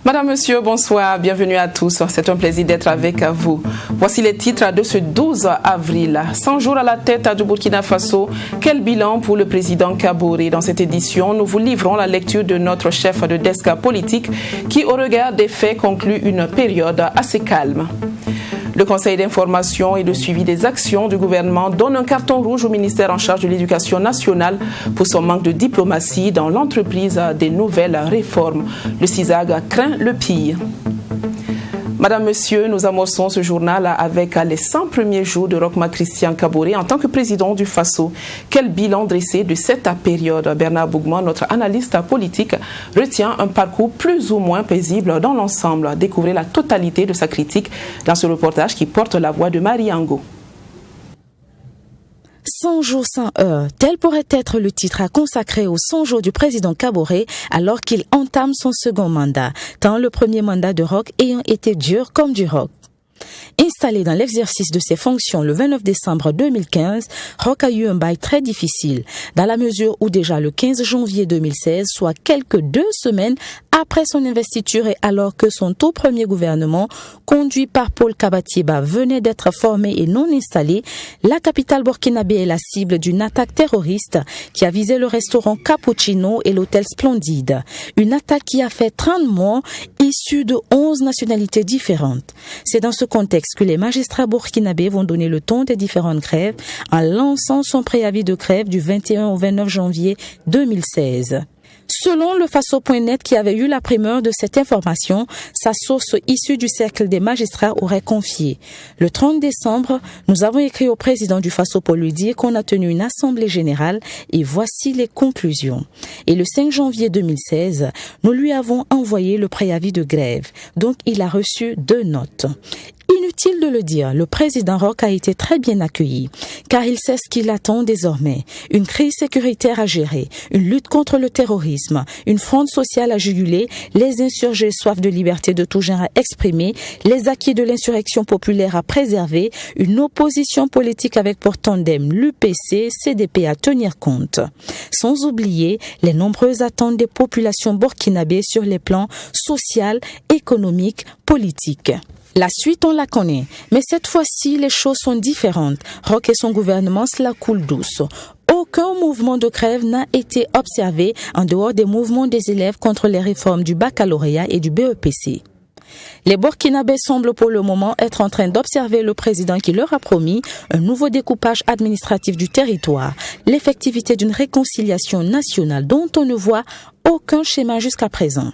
Madame, Monsieur, bonsoir, bienvenue à tous. C'est un plaisir d'être avec vous. Voici les titres de ce 12 avril. 100 jours à la tête du Burkina Faso. Quel bilan pour le président Kaboré? Dans cette édition, nous vous livrons la lecture de notre chef de desk politique qui, au regard des faits, conclut une période assez calme. Le Conseil d'information et de suivi des actions du gouvernement donne un carton rouge au ministère en charge de l'Éducation nationale pour son manque de diplomatie dans l'entreprise des nouvelles réformes. Le CISAG craint le pire. Madame, Monsieur, nous amorçons ce journal avec les 100 premiers jours de Roch Marc Christian Kaboré en tant que président du Faso. Quel bilan dressé de cette période? Bernard Bougman, notre analyste politique, retient un parcours plus ou moins paisible dans l'ensemble. Découvrez la totalité de sa critique dans ce reportage qui porte la voix de Marie Ango. 100 jours, 100 heures, tel pourrait être le titre à consacrer aux 100 jours du président Kaboré alors qu'il entame son second mandat, tant le premier mandat de Roch ayant été dur comme du roc. Installé dans l'exercice de ses fonctions le 29 décembre 2015, Roch a eu un bail très difficile, dans la mesure où déjà le 15 janvier 2016, soit quelques 2 semaines après son investiture et alors que son tout premier gouvernement, conduit par Paul Kabatieba, venait d'être formé et non installé, la capitale burkinabé est la cible d'une attaque terroriste qui a visé le restaurant Cappuccino et l'hôtel Splendide. Une attaque qui a fait 30 morts issus de 11 nationalités différentes. C'est dans ce contexte que les magistrats burkinabés vont donner le ton des différentes grèves en lançant son préavis de grève du 21 au 29 janvier 2016. Selon le Faso.net qui avait eu la primeur de cette information, sa source issue du cercle des magistrats aurait confié. Le 30 décembre, nous avons écrit au président du Faso pour lui dire qu'on a tenu une assemblée générale et voici les conclusions. Et le 5 janvier 2016, nous lui avons envoyé le préavis de grève. Donc il a reçu 2 notes. Inutile de le dire, le président Roch a été très bien accueilli, car il sait ce qu'il attend désormais. Une crise sécuritaire à gérer, une lutte contre le terrorisme, une fronde sociale à juguler, les insurgés soif de liberté de tout genre à exprimer, les acquis de l'insurrection populaire à préserver, une opposition politique avec pour tandem l'UPC, CDP à tenir compte. Sans oublier les nombreuses attentes des populations burkinabées sur les plans social, économique, politique. La suite, on la connaît, mais cette fois-ci, les choses sont différentes. Roch et son gouvernement se la coulent douce. Aucun mouvement de grève n'a été observé en dehors des mouvements des élèves contre les réformes du baccalauréat et du BEPC. Les Burkinabés semblent pour le moment être en train d'observer le président qui leur a promis un nouveau découpage administratif du territoire, l'effectivité d'une réconciliation nationale dont on ne voit aucun schéma jusqu'à présent.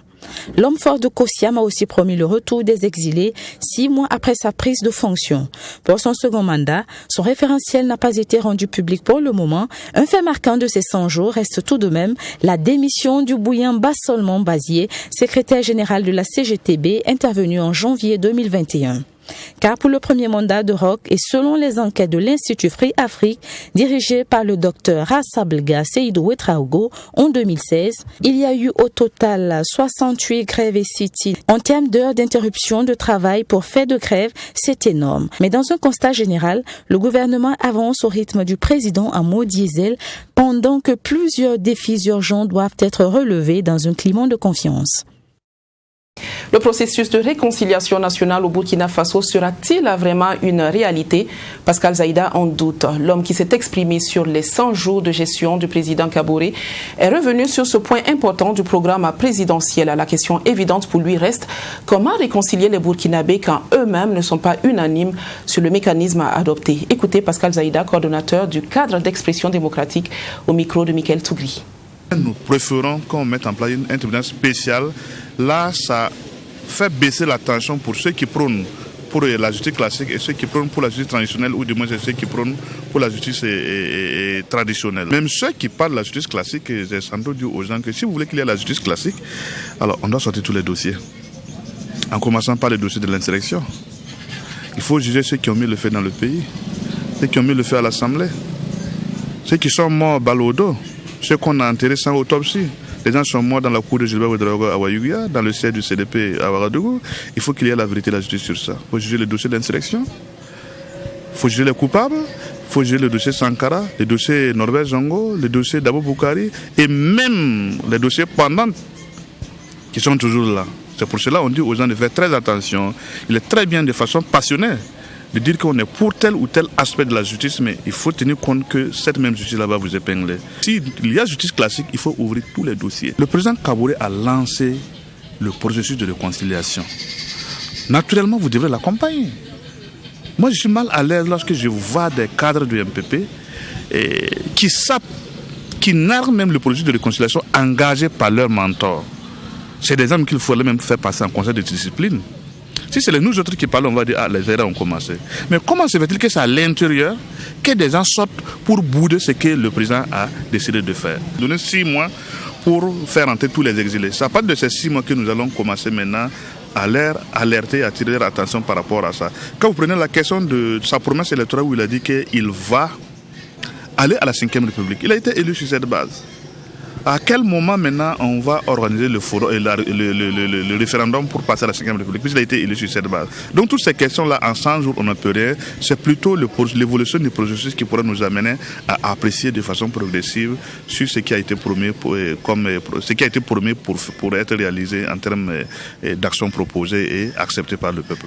L'homme fort de Kossiam a aussi promis le retour des exilés 6 mois après sa prise de fonction. Pour son second mandat, son référentiel n'a pas été rendu public pour le moment. Un fait marquant de ces 100 jours reste tout de même la démission du bouillant Bassolman Bazier, secrétaire général de la CGTB, intervenu en janvier 2021. Car pour le premier mandat de Roch et selon les enquêtes de l'Institut Free Afrique dirigé par le docteur Rassablga Seydou Ouetraogo en 2016, il y a eu au total 68 grèves et sit-ins. En termes d'heures d'interruption de travail pour fait de grève, c'est énorme. Mais dans un constat général, le gouvernement avance au rythme du président en mode diesel pendant que plusieurs défis urgents doivent être relevés dans un climat de confiance. Le processus de réconciliation nationale au Burkina Faso sera-t-il vraiment une réalité? Pascal Zaïda en doute. L'homme qui s'est exprimé sur les 100 jours de gestion du président Kaboré est revenu sur ce point important du programme présidentiel. La question évidente pour lui reste comment réconcilier les Burkinabés quand eux-mêmes ne sont pas unanimes sur le mécanisme à adopter. Écoutez Pascal Zaïda, coordonnateur du cadre d'expression démocratique au micro de Michael Tougri. Nous préférons qu'on mette en place un tribunal spécial. Là, ça fait baisser la tension pour ceux qui prônent pour la justice classique et ceux qui prônent pour la justice traditionnelle, ou du moins ceux qui prônent pour la justice traditionnelle. Même ceux qui parlent de la justice classique, j'ai sans doute dit aux gens que si vous voulez qu'il y ait la justice classique, alors on doit sortir tous les dossiers. En commençant par les dossiers de l'insurrection. Il faut juger ceux qui ont mis le feu dans le pays, ceux qui ont mis le feu à l'Assemblée. Ceux qui sont morts balle au dos, ceux qu'on a enterrés sans autopsie. Les gens sont morts dans la cour de Gilbert Ouedraogo à Ouayouguia, dans le siège du CDP à Ouagadougou. Il faut qu'il y ait la vérité et la justice sur ça. Il faut juger le dossier d'insurrection. Il faut juger les coupables. Il faut juger le dossier Sankara, le dossier Norbert Zongo, le dossier Dabo Boukari et même les dossiers pendants qui sont toujours là. C'est pour cela qu'on dit aux gens de faire très attention. Il est très bien de façon passionnée de dire qu'on est pour tel ou tel aspect de la justice, mais il faut tenir compte que cette même justice-là va vous épingler. S'il y a justice classique, il faut ouvrir tous les dossiers. Le président Kaboré a lancé le processus de réconciliation. Naturellement, vous devrez l'accompagner. Moi, je suis mal à l'aise lorsque je vois des cadres du MPP qui sapent, qui narrent même le processus de réconciliation engagé par leur mentor. C'est des hommes qu'il faudrait même faire passer en conseil de discipline. Si c'est nous autres qui parlons, on va dire, les erreurs ont commencé. Mais comment se fait-il que c'est à l'intérieur que des gens sortent pour bouder ce que le président a décidé de faire? Donner 6 mois pour faire entrer tous les exilés. Ça part de ces 6 mois que nous allons commencer maintenant à leur alerter et attirer leur attention par rapport à ça. Quand vous prenez la question de sa promesse électorale où il a dit qu'il va aller à la 5e République, il a été élu sur cette base. À quel moment maintenant on va organiser le référendum pour passer à la 5e République, puisqu'il a été élu sur cette base? Donc toutes ces questions-là, en 100 jours, on ne peut rien. C'est plutôt l'évolution du processus qui pourrait nous amener à apprécier de façon progressive sur ce qui a été promis pour être réalisé en termes d'actions proposées et acceptées par le peuple.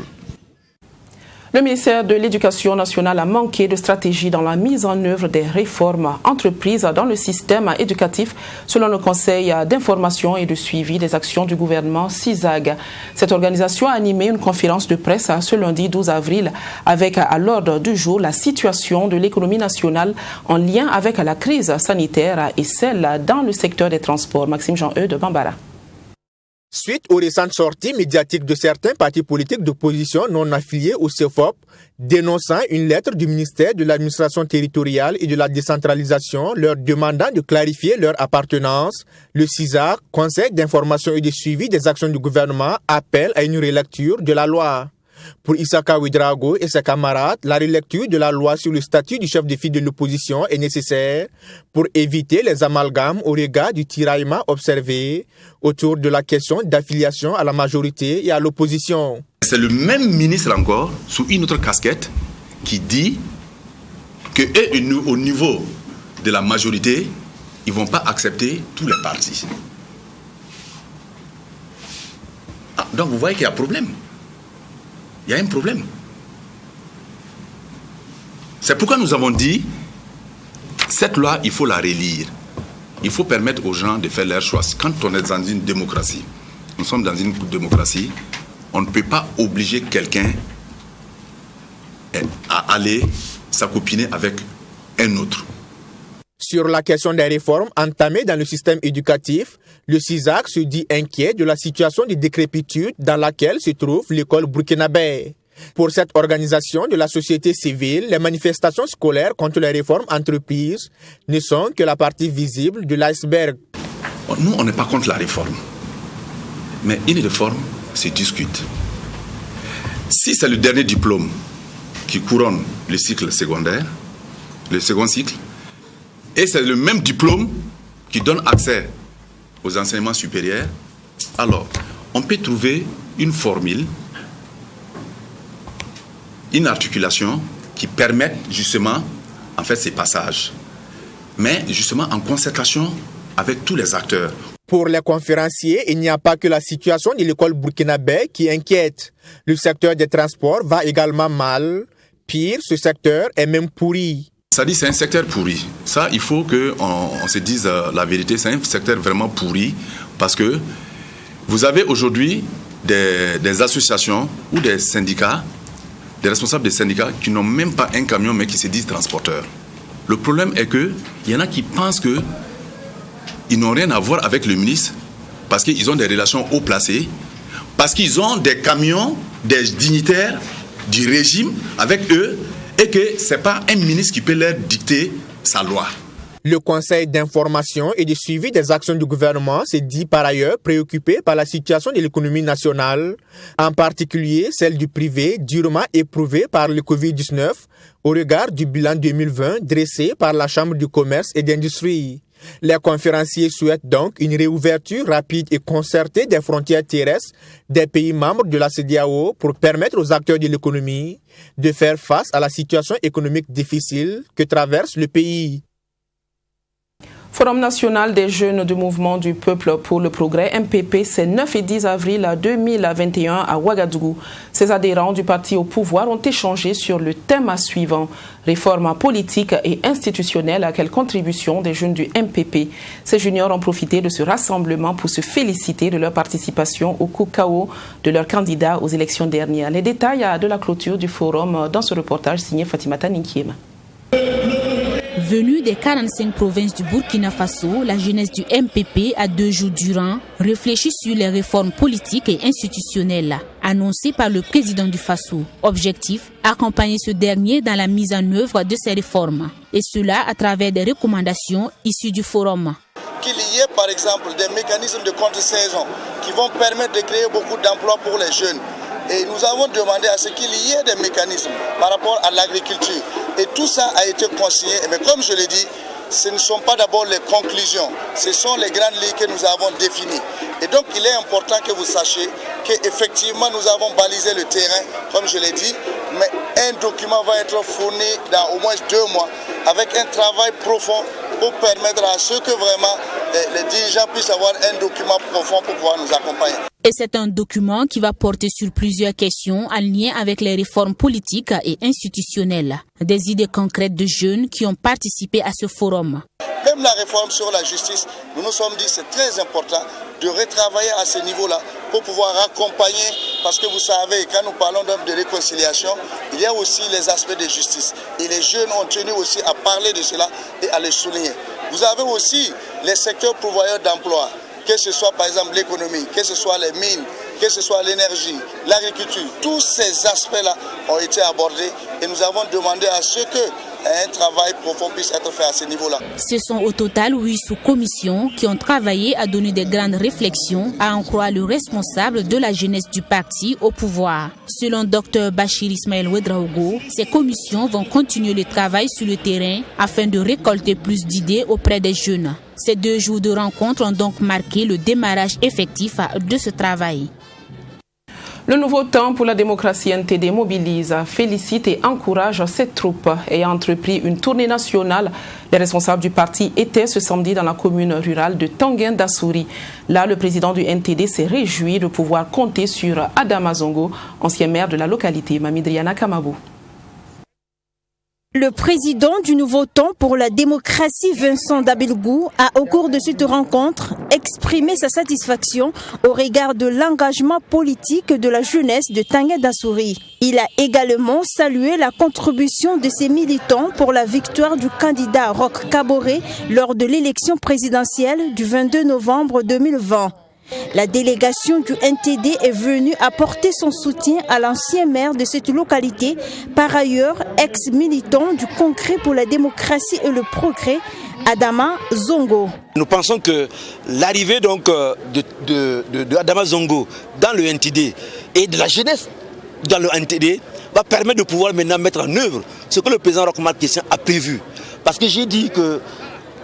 Le ministère de l'Éducation nationale a manqué de stratégie dans la mise en œuvre des réformes entreprises dans le système éducatif, selon le Conseil d'information et de suivi des actions du gouvernement CISAG. Cette organisation a animé une conférence de presse ce lundi 12 avril avec à l'ordre du jour la situation de l'économie nationale en lien avec la crise sanitaire et celle dans le secteur des transports. Maxime Jean-Eudes de Bambara. Suite aux récentes sorties médiatiques de certains partis politiques d'opposition non affiliés au CEFOP, dénonçant une lettre du ministère de l'Administration territoriale et de la décentralisation leur demandant de clarifier leur appartenance, le CISAG, Conseil d'information et de suivi des actions du gouvernement, appelle à une relecture de la loi. Pour Issaka Ouedraogo et ses camarades, la relecture de la loi sur le statut du chef de file de l'opposition est nécessaire pour éviter les amalgames au regard du tiraillement observé autour de la question d'affiliation à la majorité et à l'opposition. C'est le même ministre encore, sous une autre casquette, qui dit qu'au niveau de la majorité, ils ne vont pas accepter tous les partis. Donc vous voyez qu'il y a un problème. Il y a un problème. C'est pourquoi nous avons dit, cette loi, il faut la relire. Il faut permettre aux gens de faire leur choix. Quand on est dans une démocratie, nous sommes dans une démocratie, on ne peut pas obliger quelqu'un à aller s'accopiner avec un autre. Sur la question des réformes entamées dans le système éducatif, le CISAG se dit inquiet de la situation de décrépitude dans laquelle se trouve l'école burkinabé. Pour cette organisation de la société civile, les manifestations scolaires contre les réformes entreprises ne sont que la partie visible de l'iceberg. Nous, on n'est pas contre la réforme. Mais une réforme se discute. Si c'est le dernier diplôme qui couronne le cycle secondaire, le second cycle, et c'est le même diplôme qui donne accès aux enseignements supérieurs, alors on peut trouver une formule, une articulation qui permette justement en fait ces passages, mais justement en concertation avec tous les acteurs. Pour les conférenciers, il n'y a pas que la situation de l'école burkinabé qui inquiète. Le secteur des transports va également mal. Pire, ce secteur est même pourri. Ça dit c'est un secteur pourri. Ça, il faut qu'on se dise la vérité. C'est un secteur vraiment pourri parce que vous avez aujourd'hui des associations ou des syndicats, des responsables des syndicats qui n'ont même pas un camion mais qui se disent transporteurs. Le problème est qu'il y en a qui pensent qu'ils n'ont rien à voir avec le ministre parce qu'ils ont des relations haut placées, parce qu'ils ont des camions, des dignitaires du régime avec eux, et que ce n'est pas un ministre qui peut leur dicter sa loi. Le Conseil d'information et de suivi des actions du gouvernement s'est dit par ailleurs préoccupé par la situation de l'économie nationale, en particulier celle du privé durement éprouvée par le Covid-19 au regard du bilan 2020 dressé par la Chambre du commerce et d'industrie. Les conférenciers souhaitent donc une réouverture rapide et concertée des frontières terrestres des pays membres de la CEDEAO pour permettre aux acteurs de l'économie de faire face à la situation économique difficile que traverse le pays. Forum national des jeunes du mouvement du peuple pour le progrès MPP, c'est 9 et 10 avril 2021 à Ouagadougou. Ces adhérents du parti au pouvoir ont échangé sur le thème suivant: réforme politique et institutionnelle, à quelle contribution des jeunes du MPP. Ces juniors ont profité de ce rassemblement pour se féliciter de leur participation au coup KO de leurs candidats aux élections dernières. Les détails de la clôture du forum dans ce reportage signé Fatimata Ninkiem. Venue des 45 provinces du Burkina Faso, la jeunesse du MPP a 2 jours durant réfléchi sur les réformes politiques et institutionnelles annoncées par le président du Faso. Objectif, accompagner ce dernier dans la mise en œuvre de ces réformes. Et cela à travers des recommandations issues du forum. Qu'il y ait par exemple des mécanismes de contre-saison qui vont permettre de créer beaucoup d'emplois pour les jeunes. Et nous avons demandé à ce qu'il y ait des mécanismes par rapport à l'agriculture. Et tout ça a été consigné. Mais comme je l'ai dit, ce ne sont pas d'abord les conclusions, ce sont les grandes lignes que nous avons définies. Et donc il est important que vous sachiez qu'effectivement nous avons balisé le terrain, comme je l'ai dit, mais un document va être fourni dans au moins 2 mois avec un travail profond pour permettre à ceux que vraiment les dirigeants puissent avoir un document profond pour pouvoir nous accompagner. Et c'est un document qui va porter sur plusieurs questions en lien avec les réformes politiques et institutionnelles. Des idées concrètes de jeunes qui ont participé à ce forum. Même la réforme sur la justice, nous nous sommes dit que c'est très important de retravailler à ce niveau-là pour pouvoir accompagner, parce que vous savez, quand nous parlons de réconciliation, il y a aussi les aspects de justice. Et les jeunes ont tenu aussi à parler de cela et à le souligner. Vous avez aussi les secteurs pourvoyeurs d'emploi, que ce soit par exemple l'économie, que ce soit les mines, que ce soit l'énergie, l'agriculture. Tous ces aspects-là ont été abordés et nous avons demandé à ce que un travail profond puisse être fait à ce niveau-là. Ce sont au total 8 sous-commissions qui ont travaillé à donner des grandes réflexions, à en croire le responsable de la jeunesse du parti au pouvoir. Selon Dr Bachir Ismaël Ouedraogo, ces commissions vont continuer le travail sur le terrain afin de récolter plus d'idées auprès des jeunes. Ces 2 jours de rencontre ont donc marqué le démarrage effectif de ce travail. Le nouveau temps pour la démocratie NTD mobilise, félicite et encourage cette troupe et a entrepris une tournée nationale. Les responsables du parti étaient ce samedi dans la commune rurale de Tanguin-Dassouri. Là, le président du NTD s'est réjoui de pouvoir compter sur Adama Zongo, ancien maire de la localité, Mamidriana Kamabou. Le président du Nouveau Temps pour la démocratie, Vincent Dabilgou, a au cours de cette rencontre exprimé sa satisfaction au regard de l'engagement politique de la jeunesse de Tanguin-Dassouri. Il a également salué la contribution de ses militants pour la victoire du candidat Roch Kaboré lors de l'élection présidentielle du 22 novembre 2020. La délégation du NTD est venue apporter son soutien à l'ancien maire de cette localité, par ailleurs ex-militant du Congrès pour la démocratie et le progrès, Adama Zongo. Nous pensons que l'arrivée donc de Adama Zongo dans le NTD et de la jeunesse dans le NTD va permettre de pouvoir maintenant mettre en œuvre ce que le président Roch Marc Christian a prévu. Parce que j'ai dit que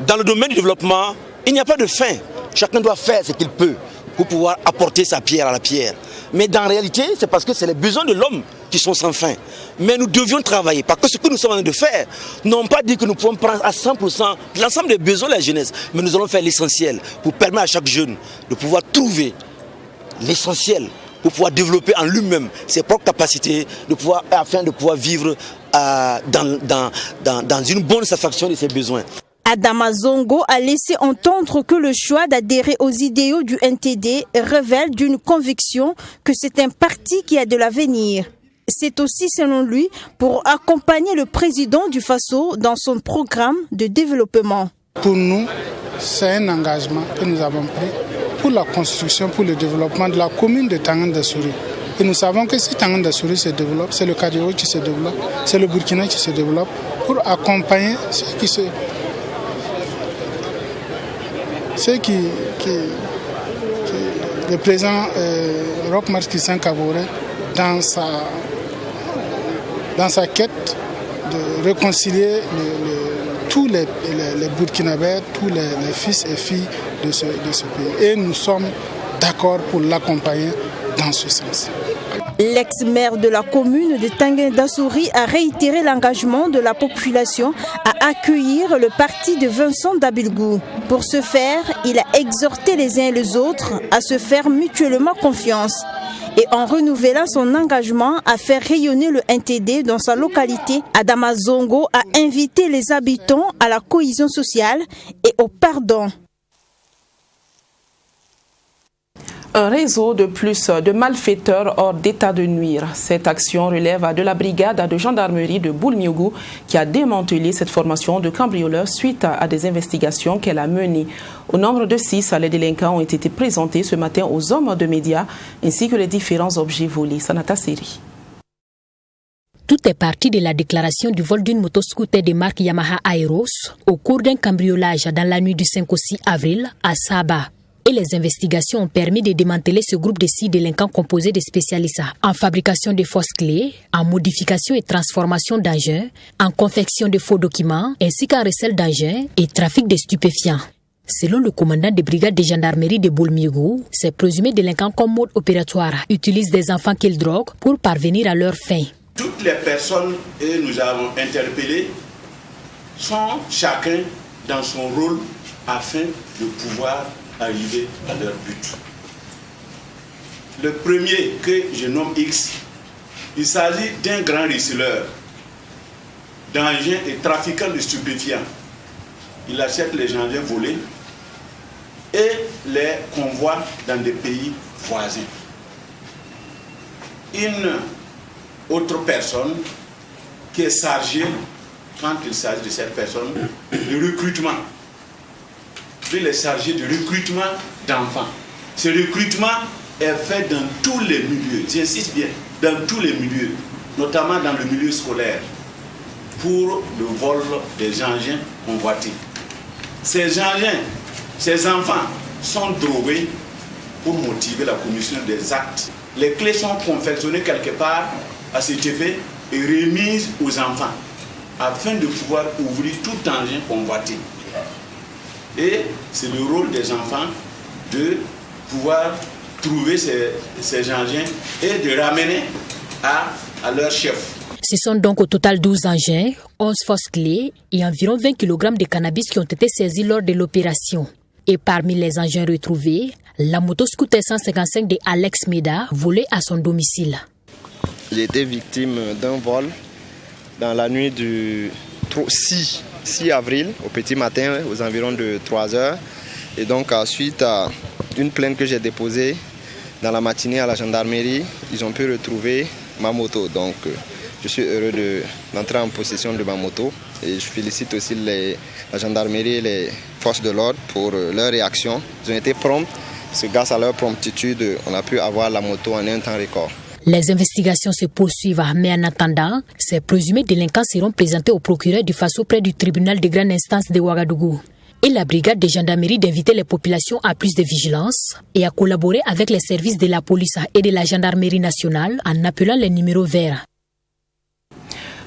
dans le domaine du développement, il n'y a pas de fin. Chacun doit faire ce qu'il peut pour pouvoir apporter sa pierre à la pierre. Mais dans la réalité, c'est parce que c'est les besoins de l'homme qui sont sans fin. Mais nous devions travailler, parce que ce que nous sommes en train de faire, n'ont pas dit que nous pouvons prendre à 100% l'ensemble des besoins de la jeunesse, mais nous allons faire l'essentiel pour permettre à chaque jeune de pouvoir trouver l'essentiel, pour pouvoir développer en lui-même ses propres capacités, afin de pouvoir vivre dans une bonne satisfaction de ses besoins. Adama Zongo a laissé entendre que le choix d'adhérer aux idéaux du NTD révèle d'une conviction que c'est un parti qui a de l'avenir. C'est aussi, selon lui, pour accompagner le président du Faso dans son programme de développement. Pour nous, c'est un engagement que nous avons pris pour la construction, pour le développement de la commune de Tanguin-Dassouri. Et nous savons que si Tanguin-Dassouri se développe, c'est le Kadiogo qui se développe, c'est le Burkina qui se développe, pour accompagner ceux qui se ce qui le président Roch Marc Christian Kaboré, dans sa quête de réconcilier tous les Burkinabés, tous les fils et filles de ce pays. Et nous sommes d'accord pour l'accompagner dans ce sens. L'ex-maire de la commune de Tanguin-Dassouri a réitéré l'engagement de la population à accueillir le parti de Vincent Dabilgou. Pour ce faire, il a exhorté les uns et les autres à se faire mutuellement confiance. Et en renouvelant son engagement à faire rayonner le NTD dans sa localité, Adama Zongo a invité les habitants à la cohésion sociale et au pardon. Un réseau de plus de malfaiteurs hors d'état de nuire. Cette action relève de la brigade de gendarmerie de Boulmiougou qui a démantelé cette formation de cambrioleurs suite à des investigations qu'elle a menées. Au nombre de 6, les délinquants ont été présentés ce matin aux hommes de médias ainsi que les différents objets volés. Sanata Seri. Tout est parti de la déclaration du vol d'une motoscooter de marque Yamaha Aeros au cours d'un cambriolage dans la nuit du 5 au 6 avril à Saba. Et les investigations ont permis de démanteler ce groupe de 6 délinquants composés de spécialistes en fabrication de fausses clés, en modification et transformation d'engins, en confection de faux documents, ainsi qu'en recel d'engins et trafic de stupéfiants. Selon le commandant de brigade de gendarmerie de Boulmiougou, ces présumés délinquants comme mode opératoire utilisent des enfants qu'ils droguent pour parvenir à leur fin. Toutes les personnes que nous avons interpellées sont chacun dans son rôle afin de pouvoir arriver à leur but. Le premier que je nomme X, il s'agit d'un grand receleur d'engins et trafiquant de stupéfiants. Il achète les engins volés et les convoie dans des pays voisins. Une autre personne qui est chargée, quand il s'agit de cette personne, de recrutement. Il est chargé du recrutement d'enfants. Ce recrutement est fait dans tous les milieux, j'insiste bien, dans tous les milieux, notamment dans le milieu scolaire, pour le vol des engins convoités. Ces engins, ces enfants sont drogués pour motiver la commission des actes. Les clés sont confectionnées quelque part à cet effet et remises aux enfants afin de pouvoir ouvrir tout engin convoité. Et c'est le rôle des enfants de pouvoir trouver ces engins et de ramener à leur chef. Ce sont donc au total 12 engins, 11 fausses clés et environ 20 kg de cannabis qui ont été saisis lors de l'opération. Et parmi les engins retrouvés, la moto-scooter 155 de Alex Meda volée à son domicile. J'ai été victime d'un vol dans la nuit du 6 avril, au petit matin, aux environs de 3 heures. Et donc, suite à une plainte que j'ai déposée dans la matinée à la gendarmerie, ils ont pu retrouver ma moto. Donc, je suis heureux d'entrer en possession de ma moto. Et je félicite aussi la gendarmerie et les forces de l'ordre pour leur réaction. Ils ont été prompts, parce que grâce à leur promptitude, on a pu avoir la moto en un temps record. Les investigations se poursuivent, mais en attendant, ces présumés délinquants seront présentés au procureur du Faso près du tribunal de grande instance de Ouagadougou. Et la brigade de gendarmerie d'inviter les populations à plus de vigilance et à collaborer avec les services de la police et de la gendarmerie nationale en appelant les numéros verts.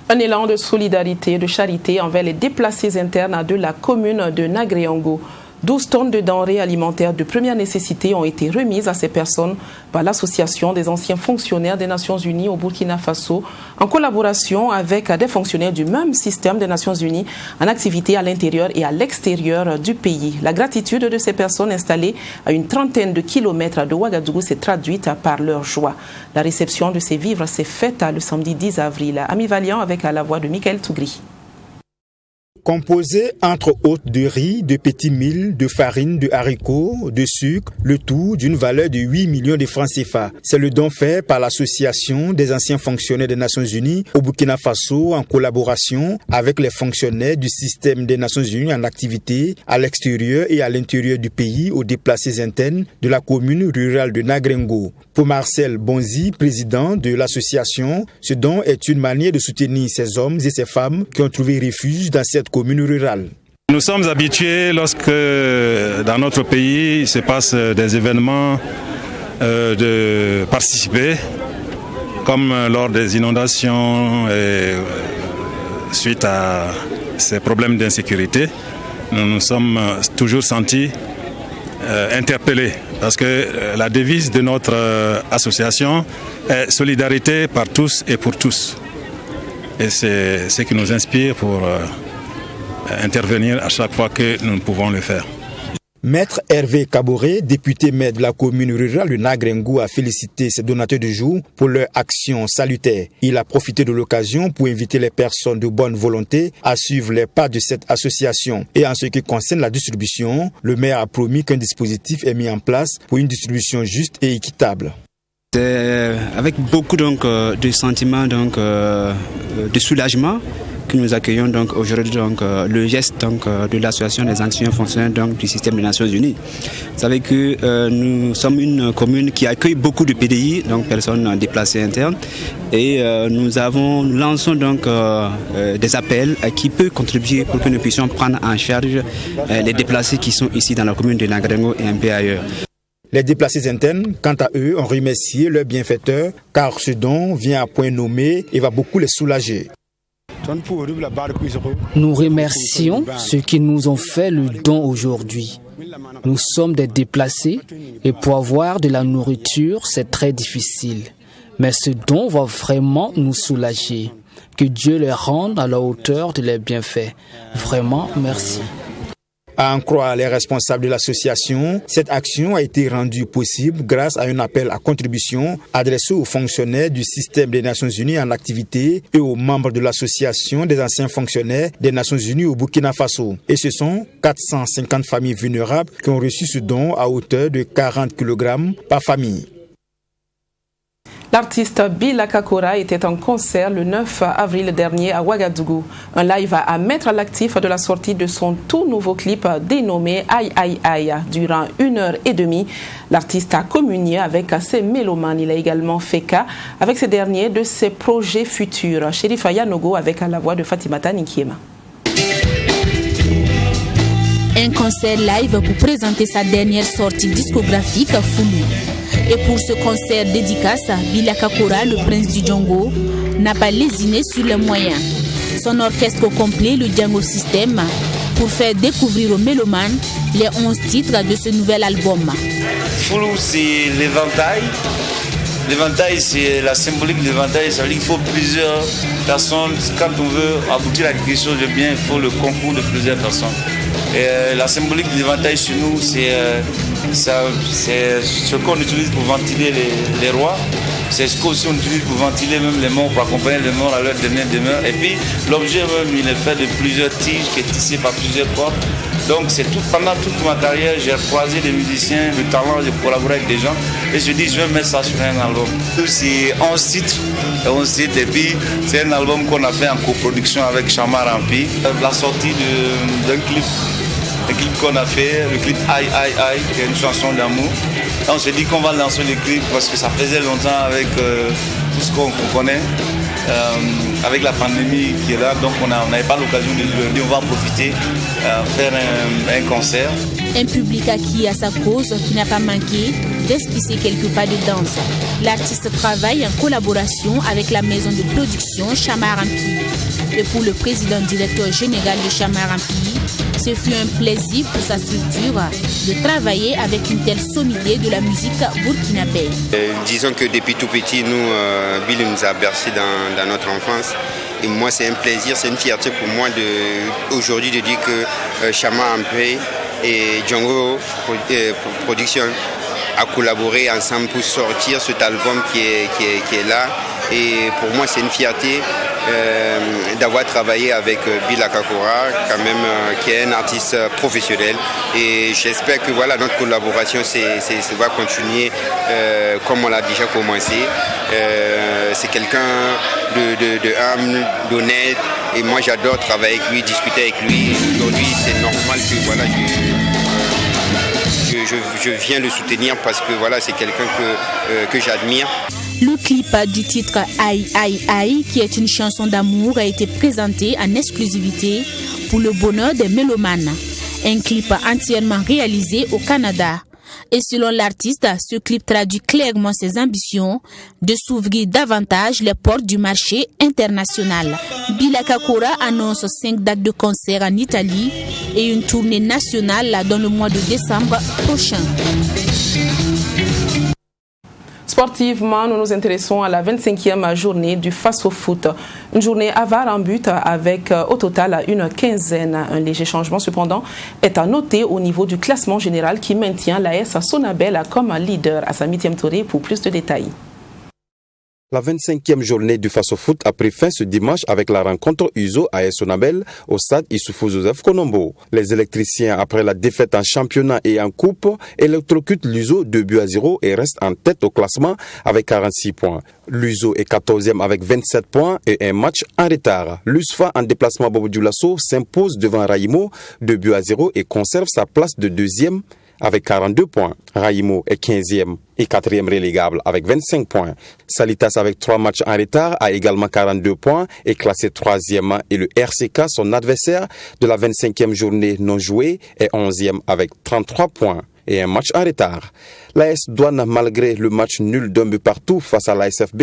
Un élan de solidarité et de charité envers les déplacés internes de la commune de Nagréango. 12 tonnes de denrées alimentaires de première nécessité ont été remises à ces personnes par l'Association des anciens fonctionnaires des Nations Unies au Burkina Faso en collaboration avec des fonctionnaires du même système des Nations Unies en activité à l'intérieur et à l'extérieur du pays. La gratitude de ces personnes installées à une trentaine de kilomètres de Ouagadougou s'est traduite par leur joie. La réception de ces vivres s'est faite le samedi 10 avril. Ami Valiant avec la voix de Michael Tougri. Composé entre autres de riz, de petits milles, de farine, de haricots, de sucre, le tout d'une valeur de 8 millions de francs CFA. C'est le don fait par l'Association des anciens fonctionnaires des Nations Unies au Burkina Faso en collaboration avec les fonctionnaires du système des Nations Unies en activité à l'extérieur et à l'intérieur du pays aux déplacés internes de la commune rurale de Nagréango. Pour Marcel Bonzi, président de l'association, ce don est une manière de soutenir ces hommes et ces femmes qui ont trouvé refuge dans cette commune rurale. Nous sommes habitués lorsque dans notre pays il se passe des événements de participer, comme lors des inondations et suite à ces problèmes d'insécurité. Nous nous sommes toujours sentis interpellés parce que la devise de notre association est solidarité par tous et pour tous. Et c'est ce qui nous inspire pour intervenir à chaque fois que nous pouvons le faire. Maître Hervé Kaboré, député maire de la commune rurale de Nagrengo, a félicité ses donateurs de jour pour leur action salutaire. Il a profité de l'occasion pour inviter les personnes de bonne volonté à suivre les pas de cette association. Et en ce qui concerne la distribution, le maire a promis qu'un dispositif est mis en place pour une distribution juste et équitable. C'est avec beaucoup de sentiments de soulagement que nous accueillons aujourd'hui le geste de l'association des anciens fonctionnaires du système des Nations Unies. Vous savez que nous sommes une commune qui accueille beaucoup de PDI, donc personnes déplacées internes, et nous lançons des appels qui peuvent contribuer pour que nous puissions prendre en charge les déplacés qui sont ici dans la commune de Nagrengo et un peu ailleurs. Les déplacés internes, quant à eux, ont remercié leurs bienfaiteurs car ce don vient à point nommé et va beaucoup les soulager. Nous remercions ceux qui nous ont fait le don aujourd'hui. Nous sommes des déplacés et pour avoir de la nourriture, c'est très difficile. Mais ce don va vraiment nous soulager. Que Dieu les rende à la hauteur de leurs bienfaits. Vraiment, merci. À en croire les responsables de l'association, cette action a été rendue possible grâce à un appel à contribution adressé aux fonctionnaires du système des Nations Unies en activité et aux membres de l'association des anciens fonctionnaires des Nations Unies au Burkina Faso. Et ce sont 450 familles vulnérables qui ont reçu ce don à hauteur de 40 kg par famille. L'artiste Bila Kakora était en concert le 9 avril dernier à Ouagadougou. Un live à mettre à l'actif de la sortie de son tout nouveau clip dénommé Aïe Aïe Aïe. Durant 1h30, l'artiste a communié avec ses mélomanes. Il a également fait cas avec ces derniers de ses projets futurs. Chérifa Yanogo avec la voix de Fatimata Ninkiema. Un concert live pour présenter sa dernière sortie discographique Foulou. Et pour ce concert dédicace, Bila Kakora, le prince du Django, n'a pas lésiné sur les moyens. Son orchestre complet, le Django System, pour faire découvrir aux mélomanes les 11 titres de ce nouvel album. Foulou, c'est l'éventail. L'éventail, c'est la symbolique de l'éventail. Ça veut dire qu'il faut plusieurs personnes. Quand on veut aboutir à quelque chose de bien, il faut le concours de plusieurs personnes. Et la symbolique de l'éventail chez nous, c'est ce qu'on utilise pour ventiler les rois. C'est ce qu'on utilise pour ventiler même les morts, pour accompagner les morts à leur dernière demeure. Et puis l'objet même, il est fait de plusieurs tiges qui est tissé par plusieurs cordes. Donc pendant toute ma carrière, j'ai croisé des musiciens, le talent, j'ai collaboré avec des gens. Et je dis, je vais mettre ça sur un album. C'est 11 titres. Et puis c'est un album qu'on a fait en coproduction avec Chama Rampi. La sortie d'un clip. Le clip qu'on a fait, le clip Aïe Aïe Aïe, qui est une chanson d'amour. On s'est dit qu'on va lancer le clip parce que ça faisait longtemps avec tout ce qu'on connaît, avec la pandémie qui est là, donc on n'avait pas l'occasion de le dire, on va en profiter, faire un concert. Un public acquis à sa cause qui n'a pas manqué d'esquisser quelques pas de danse. L'artiste travaille en collaboration avec la maison de production Chama Rampi. Et pour le président directeur général de Chama Rampi, ce fut un plaisir pour sa structure de travailler avec une telle sommité de la musique burkinabé. Disons que depuis tout petit, Bill nous a bercé dans notre enfance. Et moi, c'est un plaisir, c'est une fierté pour moi aujourd'hui de dire que Chama Rampi et Django Production a collaboré ensemble pour sortir cet album qui est là. Et pour moi, c'est une fierté d'avoir travaillé avec Bila Kakora, quand même, qui est un artiste professionnel. Et j'espère que voilà, notre collaboration va continuer comme on l'a déjà commencé. C'est quelqu'un de humble, d'honnête. Et moi, j'adore travailler avec lui, discuter avec lui. Aujourd'hui, c'est normal que voilà, je viens le soutenir parce que voilà, c'est quelqu'un que j'admire. Le clip du titre Aïe Aïe Aïe, qui est une chanson d'amour, a été présenté en exclusivité pour le bonheur des mélomanes. Un clip entièrement réalisé au Canada. Et selon l'artiste, ce clip traduit clairement ses ambitions de s'ouvrir davantage les portes du marché international. Bila Kakora annonce 5 dates de concert en Italie et une tournée nationale dans le mois de décembre prochain. Sportivement, nous nous intéressons à la 25e journée du Face au foot. Une journée avare en but avec au total une quinzaine. Un léger changement cependant est à noter au niveau du classement général qui maintient l'AS Sonabel comme leader. Assami Touré pour plus de détails. La 25e journée du Face au foot a pris fin ce dimanche avec la rencontre USO AS Sonabel au stade Issoufou Joseph Konombo. Les électriciens, après la défaite en championnat et en coupe, électrocutent l'USO 2-0 et restent en tête au classement avec 46 points. L'USO est 14e avec 27 points et un match en retard. L'USFA en déplacement Bobo Dioulasso s'impose devant Raïmo 2-0 et conserve sa place de deuxième avec 42 points. Raïmo est 15e et 4e relégable avec 25 points. Salitas avec 3 matchs en retard a également 42 points et classé 3e. Et le RCK, son adversaire de la 25e journée non jouée, est 11e avec 33 points et un match en retard. L'AS Douane, malgré le match nul d'un but partout face à l'ASFB,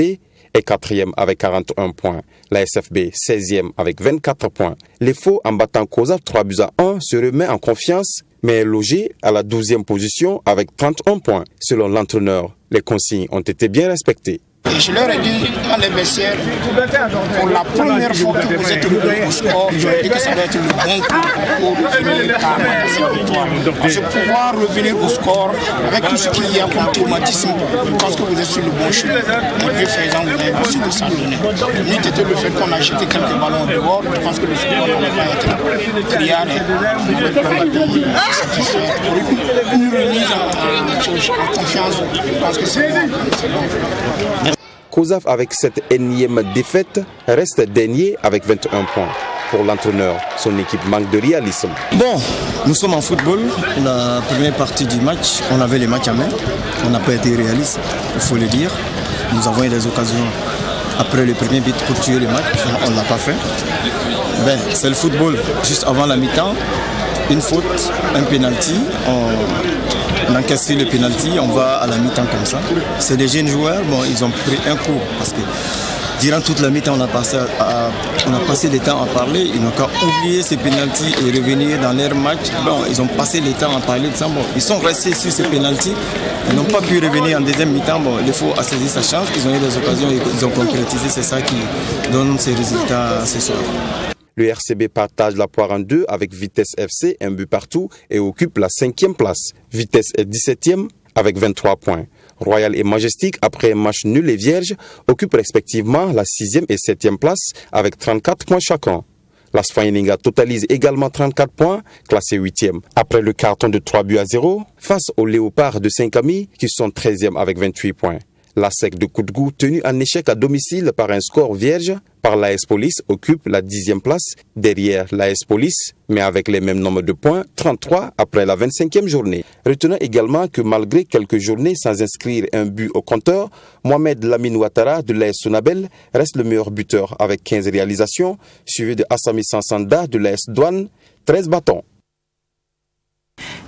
est 4e avec 41 points. La SFB 16e avec 24 points. Les Faux, en battant COSAF 3-1, se remet en confiance, mais est logé à la 12e position avec 31 points. Selon l'entraîneur, les consignes ont été bien respectées. Et je leur ai dit dans les vestiaires, pour la première fois que vous êtes revenu au score, je leur ai dit que ça doit être le bon coup pour finir par cette victoire. Parce que pouvoir revenir au score avec tout ce qu'il y a comme traumatisme, je pense que vous êtes sur le bon chemin. Et puis faisant, vous avez vu ce que ça donnait. Lui, c'était le fait qu'on a jeté quelques ballons dehors. Je pense que le score n'avait pas été criard et avec le pays satisfait. Pour une remise en confiance, je pense que c'est bon. COSAF, avec cette énième défaite, reste dernier avec 21 points. Pour l'entraîneur, son équipe manque de réalisme. Bon, nous sommes en football. La première partie du match, on avait les matchs à main. On n'a pas été réaliste, il faut le dire. Nous avons eu des occasions après le premier but pour tuer le match. On ne l'a pas fait. Ben, c'est le football. Juste avant la mi-temps, une faute, un penalty. On encaisse le penalty, on va à la mi-temps comme ça. C'est des jeunes joueurs, bon, ils ont pris un coup parce que durant toute la mi-temps, on a passé le temps à parler. Ils n'ont qu'à oublier ces penalties et revenir dans leur match. Bon, ils ont passé le temps à parler de ça. Bon, ils sont restés sur ces penalties. Ils n'ont pas pu revenir en deuxième mi-temps. Bon, il faut saisir sa chance. Ils ont eu des occasions et ils ont concrétisé. C'est ça qui donne ces résultats ce soir. Le RCB partage la poire en deux avec Vitesse FC, un but partout, et occupe la 5e place. Vitesse est 17e avec 23 points. Royal et Majestic, après un match nul et vierge, occupent respectivement la 6e et 7e place avec 34 points chacun. La Sfayininga totalise également 34 points, classé 8e. Après le carton de 3-0 face aux Léopards de Saint-Camille qui sont 13e avec 28 points. La SEC de Koutgou, tenue en échec à domicile par un score vierge par l'AS Police, occupe la 10e place derrière l'AS Police, mais avec les mêmes nombres de points, 33 après la 25e journée. Retenons également que malgré quelques journées sans inscrire un but au compteur, Mohamed Lamine Ouattara de l'AS Sonabel reste le meilleur buteur avec 15 réalisations, suivi de Assami Sansanda de l'AS Douane, 13 bâtons.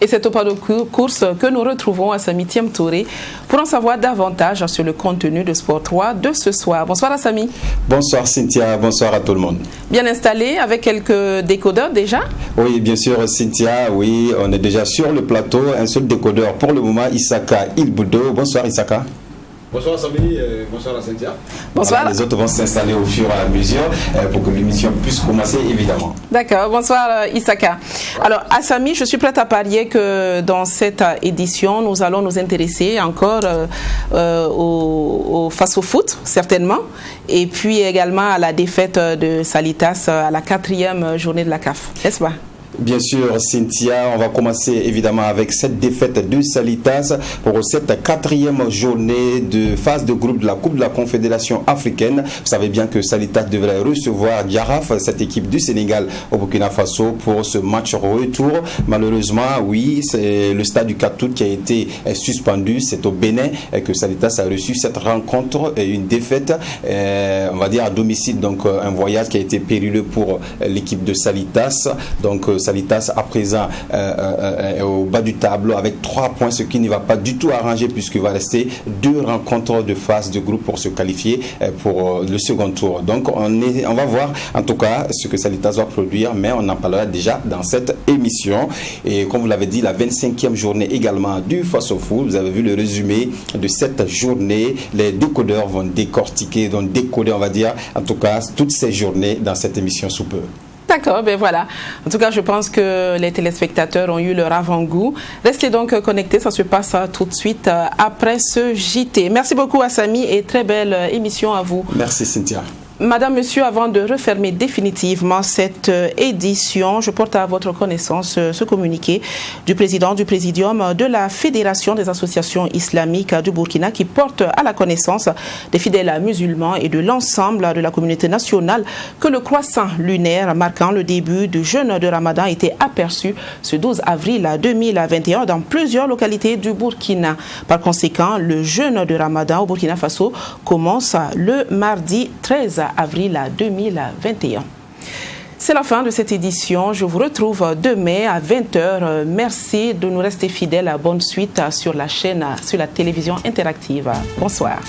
Et c'est au pas de course que nous retrouvons Assami Touré pour en savoir davantage sur le contenu de Sport 3 de ce soir. Bonsoir Assami. Bonsoir Cynthia, bonsoir à tout le monde. Bien installé avec quelques décodeurs déjà? Oui, bien sûr Cynthia, oui, on est déjà sur le plateau. Un seul décodeur pour le moment, Isaka Ilboudo. Bonsoir Isaka. Bonsoir Samy, bonsoir à Cynthia. Bonsoir. Voilà, les autres vont s'installer au fur et à mesure pour que l'émission puisse commencer évidemment. D'accord, bonsoir Isaka. Alors Assami, je suis prête à parier que dans cette édition, nous allons nous intéresser encore au face au foot, certainement, et puis également à la défaite de Salitas à la 4e journée de la CAF, n'est-ce pas? Bien sûr, Cynthia, on va commencer évidemment avec cette défaite de Salitas pour cette 4e journée de phase de groupe de la Coupe de la Confédération africaine. Vous savez bien que Salitas devrait recevoir Diaraf, cette équipe du Sénégal au Burkina Faso, pour ce match retour. Malheureusement, oui, c'est le stade du 4 août qui a été suspendu. C'est au Bénin que Salitas a reçu cette rencontre et une défaite, on va dire à domicile. Donc un voyage qui a été périlleux pour l'équipe de Salitas. Donc Salitas à présent au bas du tableau avec 3 points, ce qui ne va pas du tout arranger puisqu'il va rester 2 rencontres de phase de groupe pour se qualifier pour le second tour. Donc on va voir en tout cas ce que Salitas va produire, mais on en parlera déjà dans cette émission. Et comme vous l'avez dit, la 25e journée également du Face au Foot. Vous avez vu le résumé de cette journée. Les décodeurs vont décortiquer, vont décoder, on va dire, en tout cas toutes ces journées dans cette émission sous peu. D'accord, ben voilà. En tout cas, je pense que les téléspectateurs ont eu leur avant-goût. Restez donc connectés, ça se passe tout de suite après ce JT. Merci beaucoup Assami et très belle émission à vous. Merci Cynthia. Madame, Monsieur, avant de refermer définitivement cette édition, je porte à votre connaissance ce communiqué du président du Présidium de la Fédération des associations islamiques du Burkina qui porte à la connaissance des fidèles musulmans et de l'ensemble de la communauté nationale que le croissant lunaire marquant le début du jeûne de Ramadan a été aperçu ce 12 avril 2021 dans plusieurs localités du Burkina. Par conséquent, le jeûne de Ramadan au Burkina Faso commence le mardi 13 avril 2021. C'est la fin de cette édition. Je vous retrouve demain à 20h. Merci de nous rester fidèles. Bonne suite sur la chaîne, sur la télévision interactive. Bonsoir.